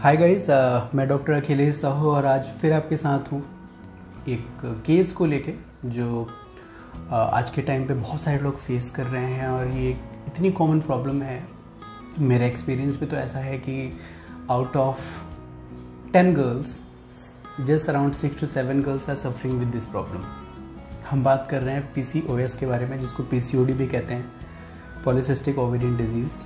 Hi guys, मैं doctor Akhilesh Sahu और आज फिर आपके साथ हूँ एक केस को लेके जो आज के टाइम पे बहुत सारे लोग फेस कर रहे हैं और ये इतनी कॉमन प्रॉब्लम है। मेरा एक्सपीरियंस भी तो ऐसा है कि out of 10 girls just around 6 to 7 girls are suffering with this problem. हम बात कर रहे हैं PCOS के बारे में, जिसको PCOD भी कहते हैं, पॉलीसिस्टिक ओवेरियन डिजीज़,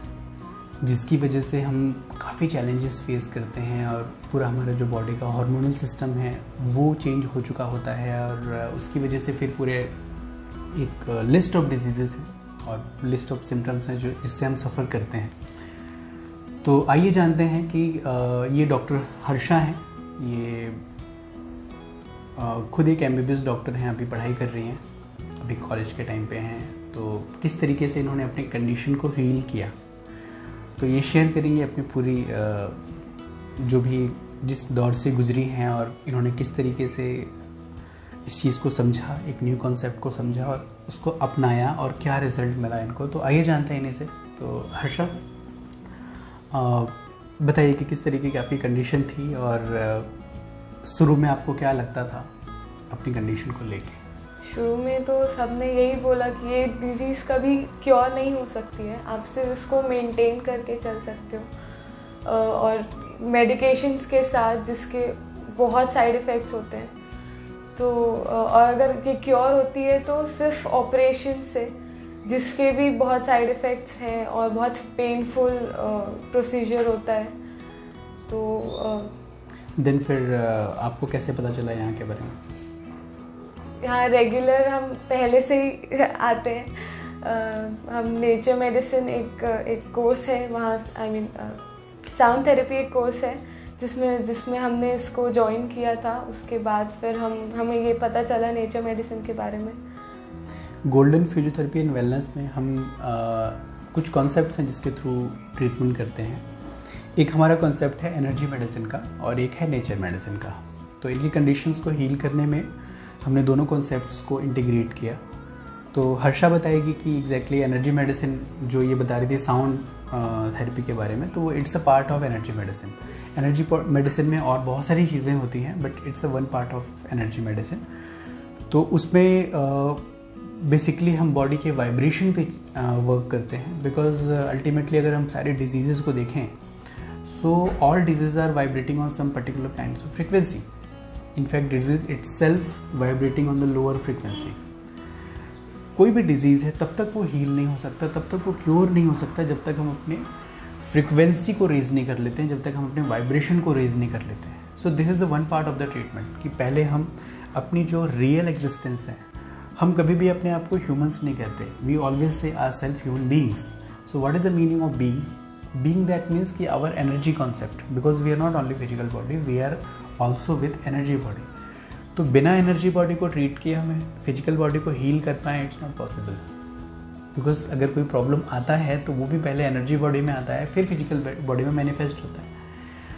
जिसकी वजह से हम काफ़ी चैलेंजेस फेस करते हैं और पूरा हमारा जो बॉडी का हार्मोनल सिस्टम है वो चेंज हो चुका होता है और उसकी वजह से फिर पूरे एक लिस्ट ऑफ डिजीज़ेस हैं और लिस्ट ऑफ सिम्टम्स हैं जो जिससे हम सफ़र करते हैं। तो आइए जानते हैं कि ये डॉक्टर हर्षा हैं। ये खुद एक MBBS डॉक्टर हैं, अभी पढ़ाई कर रही हैं, अभी कॉलेज के टाइम पे हैं। तो किस तरीके से इन्होंने अपनी कंडीशन को हील किया, तो ये शेयर करेंगे अपनी पूरी जो भी जिस दौर से गुजरी हैं और इन्होंने किस तरीके से इस चीज़ को समझा, एक न्यू कॉन्सेप्ट को समझा और उसको अपनाया और क्या रिजल्ट मिला इनको। तो आइए जानते हैं इन्हीं से। तो हर्षा, बताइए कि किस तरीके की आपकी कंडीशन थी और शुरू में आपको क्या लगता था अपनी कंडीशन को लेके? शुरू में तो सबने यही बोला कि ये डिज़ीज़ कभी क्योर नहीं हो सकती है, आप सिर्फ इसको मेंटेन करके चल सकते हो और मेडिकेशंस के साथ जिसके बहुत साइड इफ़ेक्ट्स होते हैं। तो और अगर ये क्योर होती है तो सिर्फ ऑपरेशन से, जिसके भी बहुत साइड इफ़ेक्ट्स हैं और बहुत पेनफुल प्रोसीजर होता है। तो दिन फिर आपको कैसे पता चला यहाँ के बारे में? यहाँ रेगुलर हम पहले से ही आते हैं। हम नेचर मेडिसिन एक कोर्स है वहाँ, साउंड थेरेपी एक कोर्स है जिसमें हमने इसको ज्वाइन किया था। उसके बाद फिर हमें ये पता चला नेचर मेडिसिन के बारे में। गोल्डन फिजियोथेरेपी एंड वेलनेस में हम कुछ कॉन्सेप्ट्स हैं जिसके थ्रू ट्रीटमेंट करते हैं। एक हमारा कॉन्सेप्ट है एनर्जी मेडिसिन का और एक है नेचर मेडिसिन का। तो इनकी कंडीशंस को हील करने में हमने दोनों कॉन्सेप्ट्स को इंटीग्रेट किया। तो हर्षा बताएगी कि एग्जैक्टली एनर्जी मेडिसिन जो ये बता रही थी साउंड थेरेपी के बारे में, तो वो it's a part of energy medicine. Energy medicine में और बहुत सारी चीज़ें होती हैं but it's a one part of energy medicine. तो उसमें बेसिकली हम बॉडी के वाइब्रेशन पे वर्क करते हैं, बिकॉज अल्टीमेटली अगर हम सारे डिजीज़ को देखें so all disease are vibrating on some particular kinds of frequency. In fact, disease itself vibrating on the lower frequency. कोई भी डिजीज़ है तब तक वो हील नहीं हो सकता, तब तक वो क्योर नहीं हो सकता जब तक हम अपने फ्रिक्वेंसी को रेज नहीं कर लेते हैं, जब तक हम अपने वाइब्रेशन को रेज नहीं कर लेते हैं। So this is the one part of the treatment कि पहले हम अपनी जो रियल एग्जिस्टेंस है, हम कभी भी अपने आप को ह्यूमन्स नहीं कहते, we always say our self human beings. So what is the meaning of being that means कि our energy concept, because we are not only physical body, we are also with energy body. तो बिना energy body को treat किए हमें physical body को heal कर पाएँ, it's not possible. Because अगर कोई प्रॉब्लम आता है तो वो भी पहले एनर्जी बॉडी में आता है, फिर फिजिकल बॉडी में मैनिफेस्ट होता है।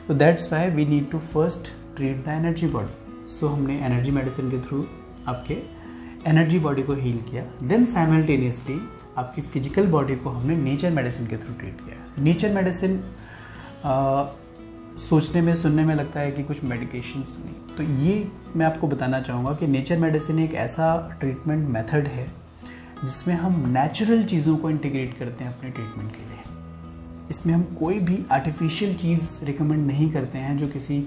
तो that's why we need to first treat the energy body. So हमने एनर्जी मेडिसिन के थ्रू आपके एनर्जी बॉडी को हील किया, देन साइमल्टेनियसली आपकी फिजिकल बॉडी को हमने नेचर मेडिसिन के थ्रू ट्रीट किया। नेचर मेडिसिन सोचने में सुनने में लगता है कि कुछ मेडिकेशंस नहीं, तो ये मैं आपको बताना चाहूँगा कि नेचर मेडिसिन एक ऐसा ट्रीटमेंट मेथड है जिसमें हम नेचुरल चीज़ों को इंटीग्रेट करते हैं अपने ट्रीटमेंट के लिए। इसमें हम कोई भी आर्टिफिशियल चीज़ रिकमेंड नहीं करते हैं जो किसी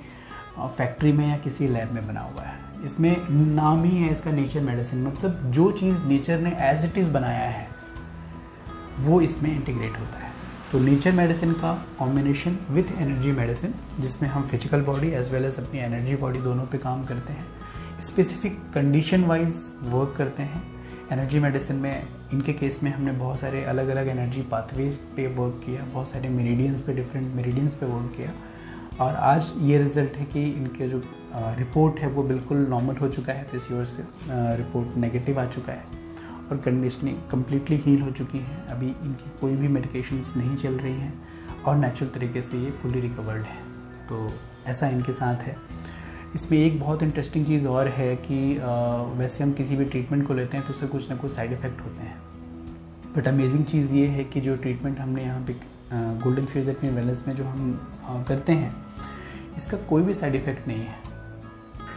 फैक्ट्री में या किसी लैब में बना हुआ है। इसमें नाम ही है इसका नेचर मेडिसिन, मतलब जो चीज़ नेचर ने एज इट इज़ बनाया है वो इसमें इंटीग्रेट होता है। तो नेचर मेडिसिन का कॉम्बिनेशन विथ एनर्जी मेडिसिन, जिसमें हम physical body as well as अपनी एनर्जी बॉडी दोनों पे काम करते हैं, स्पेसिफिक कंडीशन वाइज वर्क करते हैं। एनर्जी मेडिसिन में इनके केस में हमने बहुत सारे अलग अलग एनर्जी पाथवेज पे वर्क किया, बहुत सारे मेरिडियंस पे, डिफरेंट मेरिडियंस पे वर्क किया और आज ये रिज़ल्ट है कि इनके जो रिपोर्ट है वो बिल्कुल नॉर्मल हो चुका है। PCOS से रिपोर्ट नेगेटिव आ चुका है और कंडीशनिंग कम्प्लीटली हील हो चुकी है। अभी इनकी कोई भी मेडिकेशंस नहीं चल रही हैं और नेचुरल तरीके से ये फुली रिकवर्ड है। तो ऐसा इनके साथ है। इसमें एक बहुत इंटरेस्टिंग चीज़ और है कि वैसे हम किसी भी ट्रीटमेंट को लेते हैं तो उससे कुछ ना कुछ साइड इफ़ेक्ट होते हैं, बट अमेजिंग चीज़ ये है कि जो ट्रीटमेंट हमने यहाँ पे गोल्डन फिजियोथेरेपी वेलनेस में जो हम करते हैं, इसका कोई भी साइड इफ़ेक्ट नहीं है,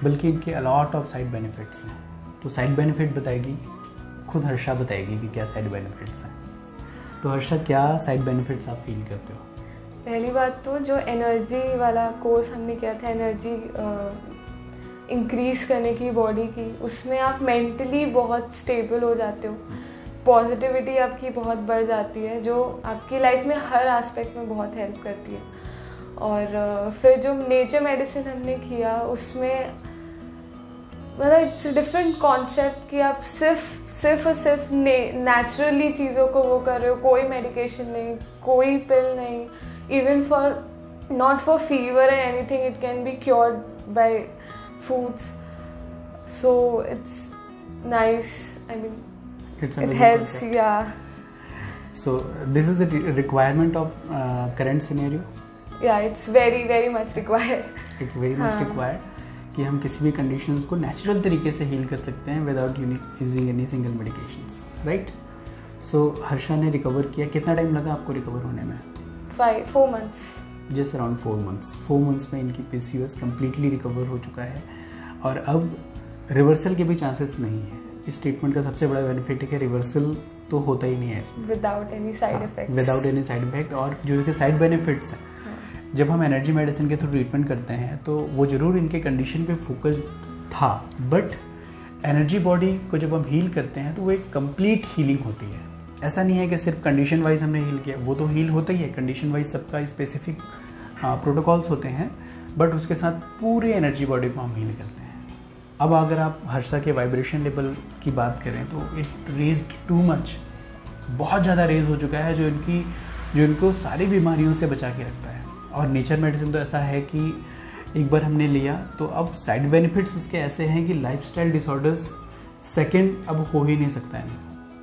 बल्कि इनके अलॉट ऑफ साइड बेनिफिट्स हैं। तो साइड बेनिफिट बताएगी, खुद हर्षा बताएगी कि क्या साइड बेनिफिट्स हैं। तो हर्षा, क्या साइड बेनिफिट्स आप फील करते हो? पहली बात तो जो एनर्जी वाला कोर्स हमने किया था, एनर्जी इंक्रीज़ करने की बॉडी की, उसमें आप मेंटली बहुत स्टेबल हो जाते हो, पॉजिटिविटी आपकी बहुत बढ़ जाती है, जो आपकी लाइफ में हर एस्पेक्ट में बहुत हेल्प करती है। और फिर जो नेचर मेडिसिन हमने किया उसमें मतलब इट्स डिफरेंट कॉन्सेप्ट कि आप सिर्फ और सिर्फ नेचुरली चीज़ों को वो कर रहे हो, कोई मेडिकेशन नहीं, कोई पिल नहीं, even for not for fever and anything, it can be cured by foods, so it's nice, I mean it helps concept. Yeah, so this is the requirement of current scenario. Yeah, it's very much required. It's very much required कि हम किसी भी conditions को natural तरीके से heal कर सकते हैं without using any single medications, right? So Harsha ने recover किया, कितना टाइम लगा आपको recover होने में? 4 months. Just around 4 months. 4 months में इनकी PCOS completely recover हो चुका है और अब रिवर्सल के भी चांसेस नहीं है। इस ट्रीटमेंट का सबसे बड़ा बेनिफिट है कि रिवर्सल तो होता ही नहीं है इसमें, without any side effect. Without any side effect. और जो इसके साइड बेनिफिट्स हैं, जब हम एनर्जी मेडिसिन के थ्रू ट्रीटमेंट करते हैं तो वो ज़रूर इनके कंडीशन पे फोकस था, बट एनर्जी बॉडी को जब हम हील करते हैं तो वो एक कंप्लीट हीलिंग होती है। ऐसा नहीं है कि सिर्फ कंडीशन वाइज हमने हील किया, वो तो हील होता ही है, कंडीशन वाइज सबका स्पेसिफिक प्रोटोकॉल्स होते हैं, बट उसके साथ पूरी एनर्जी बॉडी को हम हील करते हैं। अब अगर आप हर्षा के वाइब्रेशन लेवल की बात करें तो इट रेज्ड टू मच, बहुत ज़्यादा रेज हो चुका है, जो इनको सारी बीमारियों से बचा के रखता है। और नेचर मेडिसिन तो ऐसा है कि एक बार हमने लिया तो अब साइड बेनिफिट्स उसके ऐसे हैं कि लाइफस्टाइल डिसऑर्डर्स सेकंड अब हो ही नहीं सकता है,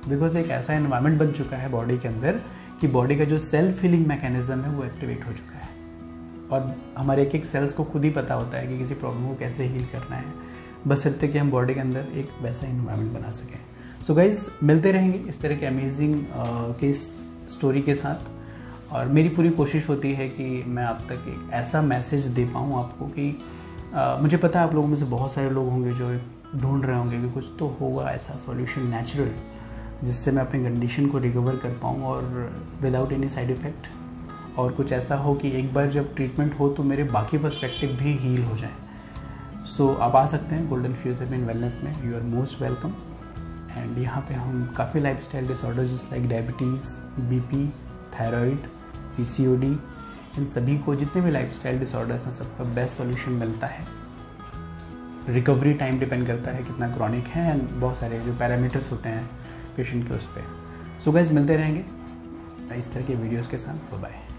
बिकॉज एक ऐसा एनवायरनमेंट बन चुका है बॉडी के अंदर कि बॉडी का जो सेल्फ हीलिंग मैकेनिज्म है वो एक्टिवेट हो चुका है और हमारे एक सेल्स को खुद ही पता होता है कि किसी प्रॉब्लम को कैसे हील करना है, बशर्ते कि हम बॉडी के अंदर एक वैसा इन्वायरमेंट बना सकें। सो गाइज, मिलते रहेंगे इस तरह के अमेजिंग केस स्टोरी के साथ, और मेरी पूरी कोशिश होती है कि मैं आप तक एक ऐसा मैसेज दे पाऊँ आपको कि मुझे पता है आप लोगों में से बहुत सारे लोग होंगे जो ढूंढ रहे होंगे कि कुछ तो होगा ऐसा सॉल्यूशन नेचुरल जिससे मैं अपनी कंडीशन को रिकवर कर पाऊँ और विदाउट एनी साइड इफ़ेक्ट, और कुछ ऐसा हो कि एक बार जब ट्रीटमेंट हो तो मेरे बाकी पर्सपेक्टिव भी हील हो जाए। सो आप आ सकते हैं गोल्डन फिजियोथेरेपी एंड वेलनेस में, you are most welcome. And यहाँ पे हम काफ़ी लाइफस्टाइल डिसऑर्डर्स जैसे like diabetes, BP, thyroid, PCOD, इन सभी को जितने भी लाइफस्टाइल डिसऑर्डर्स हैं सबका बेस्ट सॉल्यूशन मिलता है। रिकवरी टाइम डिपेंड करता है कितना क्रॉनिक है एंड बहुत सारे जो पैरामीटर्स होते हैं पेशेंट के उस पर। सो गाइस, मिलते रहेंगे इस तरह के वीडियोज़ के साथ। Bye bye.